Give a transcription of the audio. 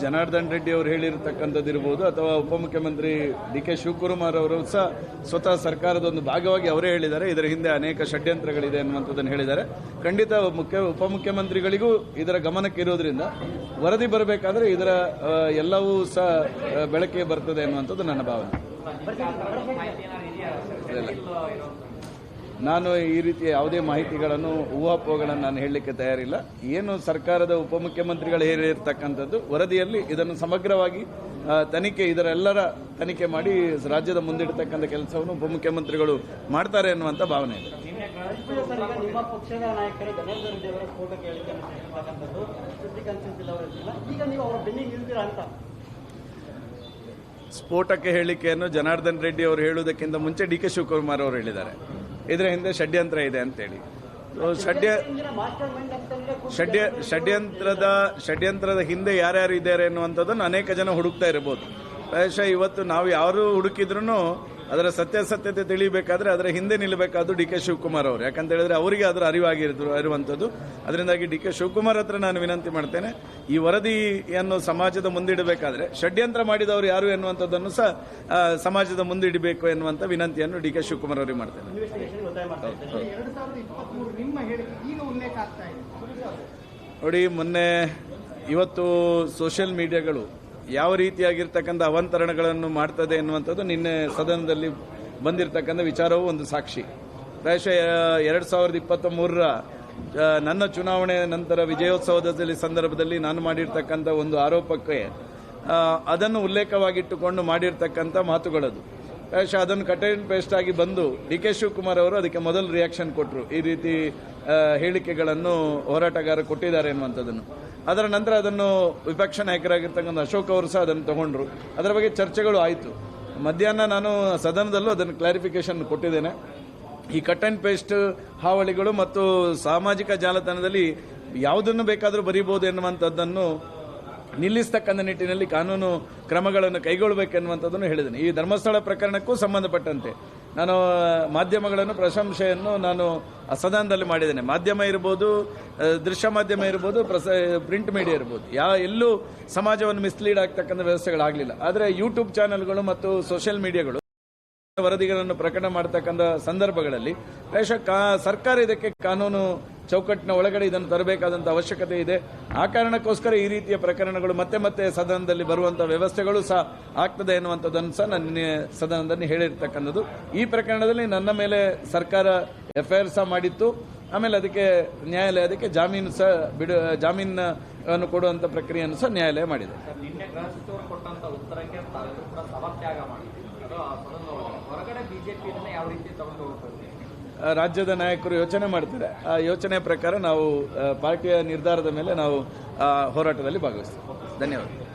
ಜನಾರ್ದನ್ ರೆಡ್ಡಿ ಅವರು ಹೇಳಿರತಕ್ಕಂಥದ್ದಿರಬಹುದು ಅಥವಾ ಉಪಮುಖ್ಯಮಂತ್ರಿ ಡಿ.ಕೆ. ಶಿವಕುಮಾರ್ ಅವರು ಸಹ ಸ್ವತಃ ಸರ್ಕಾರದ ಒಂದು ಭಾಗವಾಗಿ ಅವರೇ ಹೇಳಿದ್ದಾರೆ. ಇದರ ಹಿಂದೆ ಅನೇಕ ಷಡ್ಯಂತ್ರಗಳಿದೆ ಅನ್ನುವಂಥದ್ದನ್ನು ಹೇಳಿದ್ದಾರೆ. ಖಂಡಿತ ಉಪಮುಖ್ಯಮಂತ್ರಿಗಳಿಗೂ ಇದರ ಗಮನಕ್ಕೆ ಇರೋದ್ರಿಂದ ವರದಿ ಬರಬೇಕಾದ್ರೆ ಇದರ ಎಲ್ಲವೂ ಸಹ ಬೆಳಕಿಗೆ ಬರ್ತದೆ ಅನ್ನುವಂಥದ್ದು ನನ್ನ ಭಾವನೆ. ನಾನು ಈ ರೀತಿಯ ಯಾವುದೇ ಮಾಹಿತಿಗಳನ್ನು ಊಹಾಪೋಹಗಳನ್ನು ನಾನು ಹೇಳಲಿಕ್ಕೆ ತಯಾರಿಲ್ಲ. ಏನು ಸರ್ಕಾರದ ಉಪಮುಖ್ಯಮಂತ್ರಿಗಳು ಹೇಳಿರ್ತಕ್ಕಂಥದ್ದು ವರದಿಯಲ್ಲಿ ಇದನ್ನು ಸಮಗ್ರವಾಗಿ ತನಿಖೆ ಇದರೆಲ್ಲರ ತನಿಖೆ ಮಾಡಿ ರಾಜ್ಯದ ಮುಂದಿಡತಕ್ಕಂಥ ಕೆಲಸವನ್ನು ಉಪಮುಖ್ಯಮಂತ್ರಿಗಳು ಮಾಡ್ತಾರೆ ಅನ್ನುವಂಥ ಭಾವನೆ ಇದೆ. ಸ್ಫೋಟಕ್ಕೆ ಹೇಳಿಕೆಯನ್ನು ಜನಾರ್ದನ್ ರೆಡ್ಡಿ ಅವರು ಹೇಳುವುದಕ್ಕಿಂತ ಮುಂಚೆ ಡಿ.ಕೆ. ಶಿವಕುಮಾರ್ ಅವರು ಹೇಳಿದ್ದಾರೆ. ಇದರ ಹಿಂದೆ ಷಡ್ಯಂತ್ರ ಇದೆ ಅಂತೇಳಿ. ಷಡ್ಯಂತ್ರದ ಹಿಂದೆ ಯಾರ್ಯಾರು ಇದ್ದಾರೆ ಎನ್ನುವಂಥದ್ದನ್ನು ಅನೇಕ ಜನ ಹುಡುಕ್ತಾ ಇರಬಹುದು. ಪ್ರಾಯಶಃ ಇವತ್ತು ನಾವು ಯಾರು ಹುಡುಕಿದ್ರೂ ಅದರ ಸತ್ಯಾಸತ್ಯತೆ ತಿಳಿಬೇಕಾದ್ರೆ ಅದರ ಹಿಂದೆ ನಿಲ್ಲಬೇಕಾದ್ದು ಡಿ.ಕೆ. ಶಿವಕುಮಾರ್ ಅವರು. ಯಾಕಂತ ಹೇಳಿದ್ರೆ ಅವರಿಗೆ ಅದರ ಇರುವಂಥದ್ದು. ಅದರಿಂದಾಗಿ ಡಿ.ಕೆ. ಶಿವಕುಮಾರ್ ಹತ್ರ ನಾನು ವಿನಂತಿ ಮಾಡ್ತೇನೆ, ಈ ವರದಿಯನ್ನು ಸಮಾಜದ ಮುಂದಿಡಬೇಕಾದ್ರೆ ಷಡ್ಯಂತ್ರ ಮಾಡಿದವರು ಯಾರು ಎನ್ನುವಂಥದ್ದನ್ನು ಸಹ ಸಮಾಜದ ಮುಂದಿಡಬೇಕು ಎನ್ನುವಂಥ ವಿನಂತಿಯನ್ನು ಡಿ.ಕೆ. ಶಿವಕುಮಾರ್ ಅವರಿಗೆ ಮಾಡ್ತೇನೆ. ನೋಡಿ, ಇವತ್ತು ಸೋಷಿಯಲ್ ಮೀಡಿಯಾಗಳು ಯಾವ ರೀತಿಯಾಗಿರ್ತಕ್ಕಂಥ ಅವಾಂತರಣಗಳನ್ನು ಮಾಡ್ತದೆ ಎನ್ನುವಂಥದ್ದು ನಿನ್ನೆ ಸದನದಲ್ಲಿ ಬಂದಿರತಕ್ಕಂಥ ವಿಚಾರವೂ ಒಂದು ಸಾಕ್ಷಿ. ಪ್ರಾಯಶಃ 2023ರ ನನ್ನ ಚುನಾವಣೆ ನಂತರ ವಿಜಯೋತ್ಸವದ ಸಂದರ್ಭದಲ್ಲಿ ನಾನು ಮಾಡಿರ್ತಕ್ಕಂಥ ಒಂದು ಆರೋಪಕ್ಕೆ ಅದನ್ನು ಉಲ್ಲೇಖವಾಗಿಟ್ಟುಕೊಂಡು ಮಾಡಿರ್ತಕ್ಕಂಥ ಮಾತುಗಳದು. ಪ್ರಾಯಶಃ ಅದನ್ನು ಕಟ್ ಆ್ಯಂಡ್ ಪೇಸ್ಟ್ ಆಗಿ ಬಂದು ಡಿ.ಕೆ. ಶಿವಕುಮಾರ್ ಅವರು ಅದಕ್ಕೆ ಮೊದಲು ರಿಯಾಕ್ಷನ್ ಕೊಟ್ಟರು. ಈ ರೀತಿ ಹೇಳಿಕೆಗಳನ್ನು ಹೋರಾಟಗಾರರು ಕೊಟ್ಟಿದ್ದಾರೆ ಎನ್ನುವಂಥದ್ದನ್ನು. ಅದರ ನಂತರ ಅದನ್ನು ವಿಪಕ್ಷ ನಾಯಕರಾಗಿರ್ತಕ್ಕಂಥ ಅಶೋಕ್ ಅವರು ಸಹ ಅದನ್ನು ತಗೊಂಡ್ರು. ಅದರ ಬಗ್ಗೆ ಚರ್ಚೆಗಳು ಆಯಿತು. ಮಧ್ಯಾಹ್ನ ನಾನು ಸದನದಲ್ಲೂ ಅದನ್ನು ಕ್ಲಾರಿಫಿಕೇಶನ್ ಕೊಟ್ಟಿದ್ದೇನೆ. ಈ ಕಟ್ ಆ್ಯಂಡ್ ಪೇಸ್ಟ್ ಹಾವಳಿಗಳು ಮತ್ತು ಸಾಮಾಜಿಕ ಜಾಲತಾಣದಲ್ಲಿ ಯಾವುದನ್ನು ಬೇಕಾದರೂ ಬರೀಬಹುದು ಎನ್ನುವಂಥದ್ದನ್ನು ನಿಲ್ಲಿಸತಕ್ಕಂಥ ನಿಟ್ಟಿನಲ್ಲಿ ಕಾನೂನು ಕ್ರಮಗಳನ್ನು ಕೈಗೊಳ್ಳಬೇಕೆನ್ನುವಂಥದ್ದನ್ನು ಹೇಳಿದ್ದೇನೆ. ಈ ಧರ್ಮಸ್ಥಳ ಪ್ರಕರಣಕ್ಕೂ ಸಂಬಂಧಪಟ್ಟಂತೆ ನಾನು ಮಾಧ್ಯಮಗಳನ್ನು ಪ್ರಶಂಸೆಯನ್ನು ನಾನು ಸದನದಲ್ಲಿ ಮಾಡಿದ್ದೇನೆ. ಮಾಧ್ಯಮ ಇರ್ಬೋದು, ದೃಶ್ಯ ಮಾಧ್ಯಮ ಇರ್ಬೋದು, ಪ್ರಿಂಟ್ ಮೀಡಿಯಾ ಇರ್ಬೋದು, ಎಲ್ಲೂ ಸಮಾಜವನ್ನು ಮಿಸ್ಲೀಡ್ ಆಗ್ತಕ್ಕಂಥ ವ್ಯವಸ್ಥೆಗಳಾಗಲಿಲ್ಲ. ಆದರೆ ಯೂಟ್ಯೂಬ್ ಚಾನೆಲ್ಗಳು ಮತ್ತು ಸೋಷಿಯಲ್ ಮೀಡಿಯಾಗಳು ವರದಿಗಳನ್ನು ಪ್ರಕಟ ಮಾಡತಕ್ಕಂಥ ಸಂದರ್ಭಗಳಲ್ಲಿ ಸರ್ಕಾರ ಇದಕ್ಕೆ ಕಾನೂನು ಚೌಕಟ್ಟಿನ ಒಳಗಡೆ ಇದನ್ನು ತರಬೇಕಾದಂಥ ಅವಶ್ಯಕತೆ ಇದೆ. ಆ ಕಾರಣಕ್ಕೋಸ್ಕರ ಈ ರೀತಿಯ ಪ್ರಕರಣಗಳು ಮತ್ತೆ ಮತ್ತೆ ಸದನದಲ್ಲಿ ಬರುವಂಥ ವ್ಯವಸ್ಥೆಗಳು ಸಹ ಆಗ್ತದೆ ಎನ್ನುವಂಥದ್ದನ್ನು ಸಹ ನನ್ನ ಸದನದಲ್ಲಿ ಹೇಳಿರ್ತಕ್ಕಂಥದ್ದು. ಈ ಪ್ರಕರಣದಲ್ಲಿ ನನ್ನ ಮೇಲೆ ಸರ್ಕಾರ ಎಫ್ಐಆರ್ ಸಹ ಮಾಡಿತ್ತು. ಆಮೇಲೆ ಅದಕ್ಕೆ ನ್ಯಾಯಾಲಯ ಅದಕ್ಕೆ ಜಾಮೀನನ್ನು ಕೊಡುವಂಥ ಪ್ರಕ್ರಿಯೆಯನ್ನು ಸಹ ನ್ಯಾಯಾಲಯ ಮಾಡಿದೆ. ರಾಜ್ಯದ ನಾಯಕರು ಯೋಚನೆ ಮಾಡ್ತಾರೆ. ಆ ಯೋಚನೆ ಪ್ರಕಾರ ನಾವು ಪಾರ್ಟಿಯ ನಿರ್ಧಾರದ ಮೇಲೆ ನಾವು ಹೋರಾಟದಲ್ಲಿ ಭಾಗವಹಿಸ್ತೀವಿ. ಧನ್ಯವಾದ.